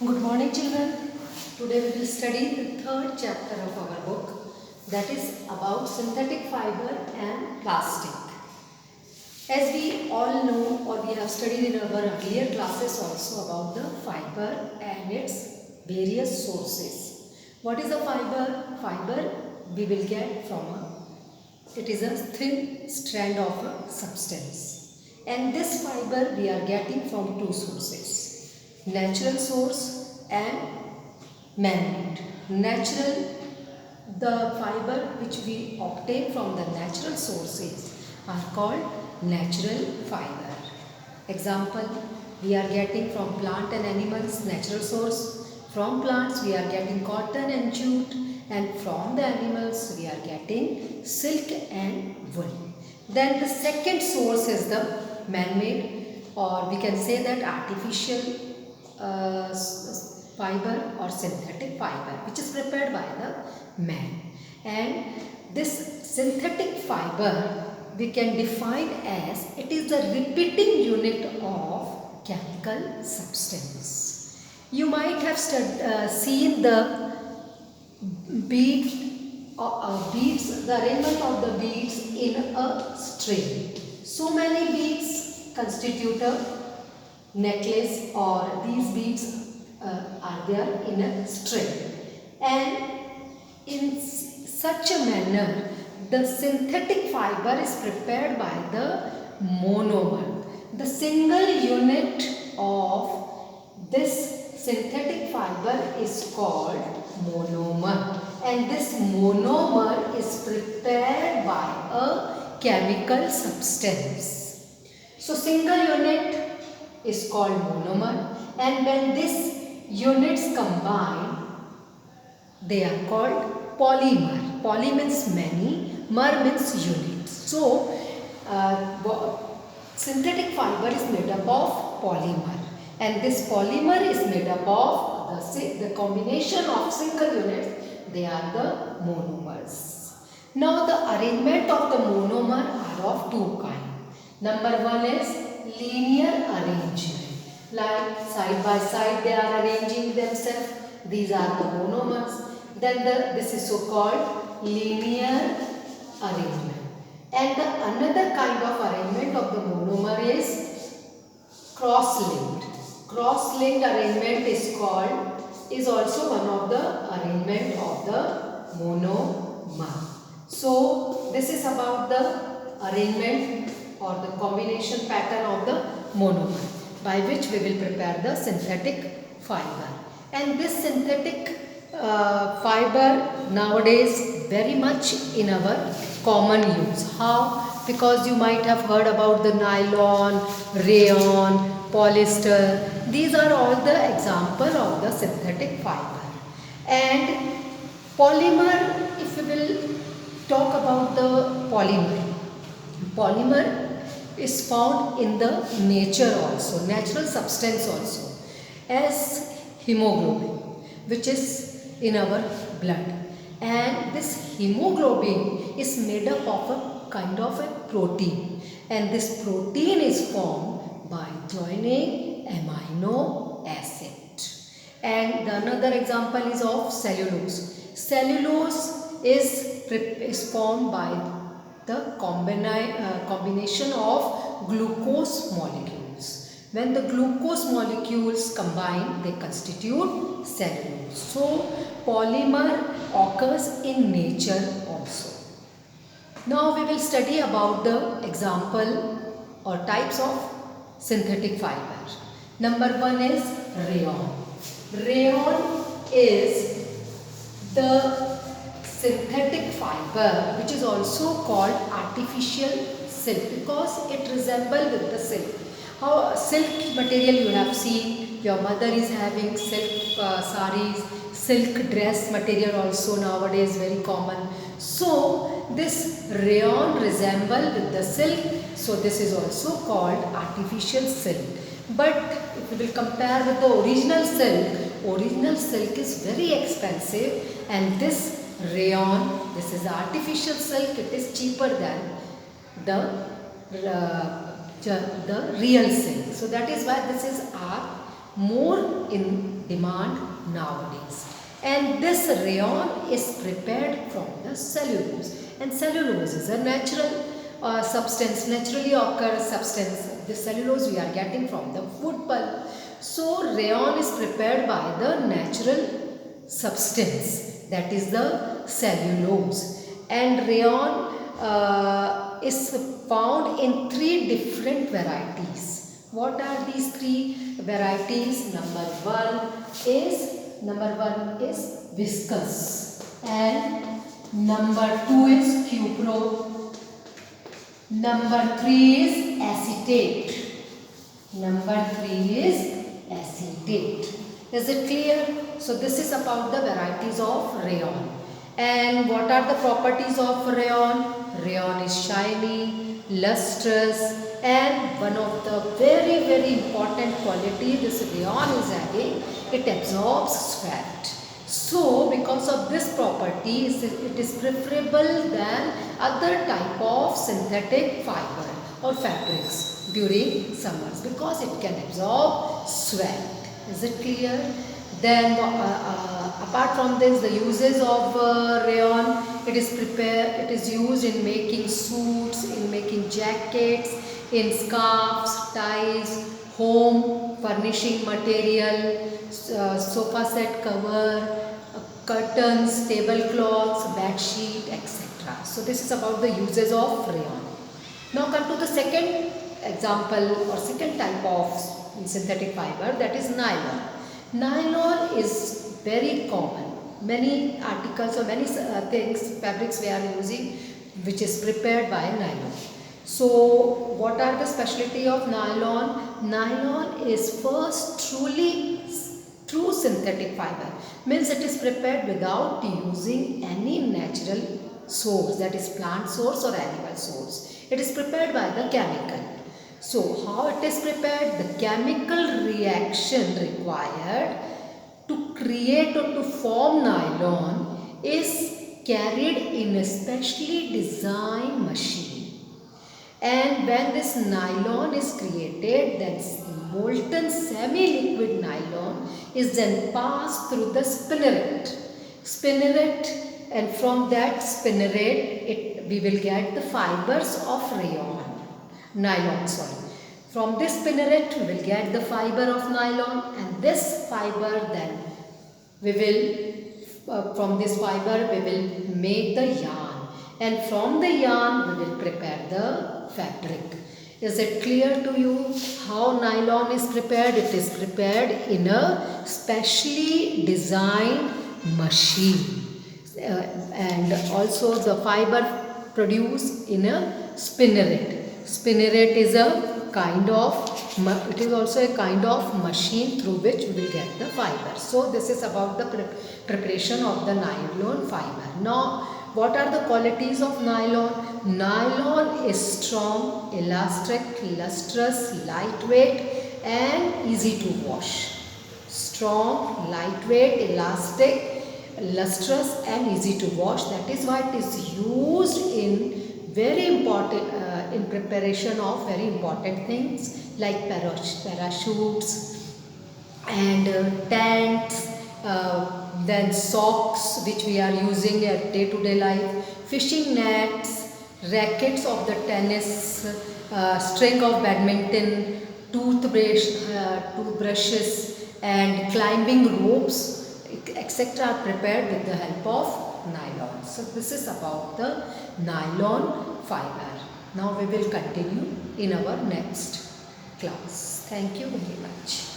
Good morning, children. Today we will study the third chapter of our book, that is about synthetic fiber and plastic. As we all know, or we have studied in our earlier classes also about the fiber and its various sources. What is a fiber? Fiber we will get from it is a thin strand of a substance, and this fiber we are getting from two sources: natural source and man-made. Natural, the fiber which we obtain from the natural sources are called natural fiber. Example, we are getting from plant and animals natural source. From plants we are getting cotton and jute, and from the animals we are getting silk and wool. Then the second source is the man-made, or we can say that artificial fiber or synthetic fiber, which is prepared by the man. And this synthetic fiber we can define as it is the repeating unit of chemical substance. You might have seen the beads, the arrangement of the beads in a string. So many beads constitute a necklace, or these beads are there in a string, and in such a manner the synthetic fiber is prepared by the monomer. The single unit of this synthetic fiber is called monomer, and this monomer is prepared by a chemical substance. So single unit is called monomer, and when these units combine they are called polymer. Poly means many, mer means unit. So synthetic fiber is made up of polymer, and this polymer is made up of the combination of single units. They are the monomers. Now the arrangement of the monomer are of two kinds. Number one is linear arrangement, like side by side they are arranging themselves. These are the monomers. Then this is so called linear arrangement. And the another kind of arrangement of the monomer is cross-linked. Cross-linked arrangement is also one of the arrangement of the monomer. So this is about the arrangement or the combination pattern of the monomer, by which we will prepare the synthetic fiber. And this synthetic fiber nowadays very much in our common use. How? Because you might have heard about the nylon, rayon, polyester. These are all the example of the synthetic fiber. And polymer, if we will talk about the polymer is found in the nature also, natural substance also, as hemoglobin, which is in our blood. And this hemoglobin is made up of a kind of a protein, and this protein is formed by joining amino acid. And the another example is of cellulose. Cellulose is formed by the combination of glucose molecules. When the glucose molecules combine, they constitute cellulose. So polymer occurs in nature also. Now we will study about the example or types of synthetic fiber. Number one is rayon. Rayon is the synthetic fiber which is also called artificial silk, because it resembles with the silk. How silk material you have seen, your mother is having silk saris, silk dress material also nowadays very common. So this rayon resemble with the silk, so this is also called artificial silk. But if we will compare with the original silk is very expensive, and this rayon, this is the artificial silk, it is cheaper than the real silk. So that is why this is our more in demand nowadays. And this rayon is prepared from the cellulose, and cellulose is a natural substance, naturally occurs substance. The cellulose we are getting from the wood pulp. So rayon is prepared by the natural substance, that is the cellulose. And rayon is found in 3 different varieties. What are these 3 varieties? Number one is viscous, and number 2 is cupro, number 3 is acetate. Number 3 is acetate. Is it clear? So this is about the varieties of rayon. And what are the properties of rayon? Rayon is shiny, lustrous, and one of the very important quality this rayon is having, it absorbs sweat. So because of this property, it is preferable than other type of synthetic fiber or fabrics during summers, because it can absorb sweat. Is it clear? Then apart from this, the uses of rayon, it is used in making suits, in making jackets, in scarves, ties, home furnishing material, sofa set cover, curtains, tablecloths, bed sheet, etc. So this is about the uses of rayon. Now come to the second example or second type of synthetic fiber, that is nylon. Nylon is very common. Many articles or many things, fabrics we are using, which is prepared by nylon. So what are the specialty of nylon? Nylon is first true synthetic fiber. Means it is prepared without using any natural source, that is plant source or animal source. It is prepared by the chemical. So how it is prepared? The chemical reaction required to create or to form nylon is carried in a specially designed machine. And when this nylon is created, then molten semi-liquid nylon is then passed through the spinneret, and from that spinneret we will get the fibers of nylon. From this spinneret we will get the fiber of nylon, and this fiber then we will from this fiber we will make the yarn, and from the yarn we will prepare the fabric. Is it clear to you how nylon is prepared? It is prepared in a specially designed machine, and also the fiber produced in a spinneret. Spinneret is also a kind of machine through which we will get the fiber. So this is about the preparation of the nylon fiber. Now what are the qualities of nylon? Nylon is strong, elastic, lustrous, lightweight and easy to wash. Strong, lightweight, elastic, lustrous and easy to wash. That is why it is used in very important in preparation of very important things like parachutes and tents, then socks which we are using at day-to-day life, fishing nets, rackets of the tennis, string of badminton, toothbrushes and climbing ropes, etc. are prepared with the help of nylon. So this is about the nylon fiber. Now we will continue in our next class. Thank you very much.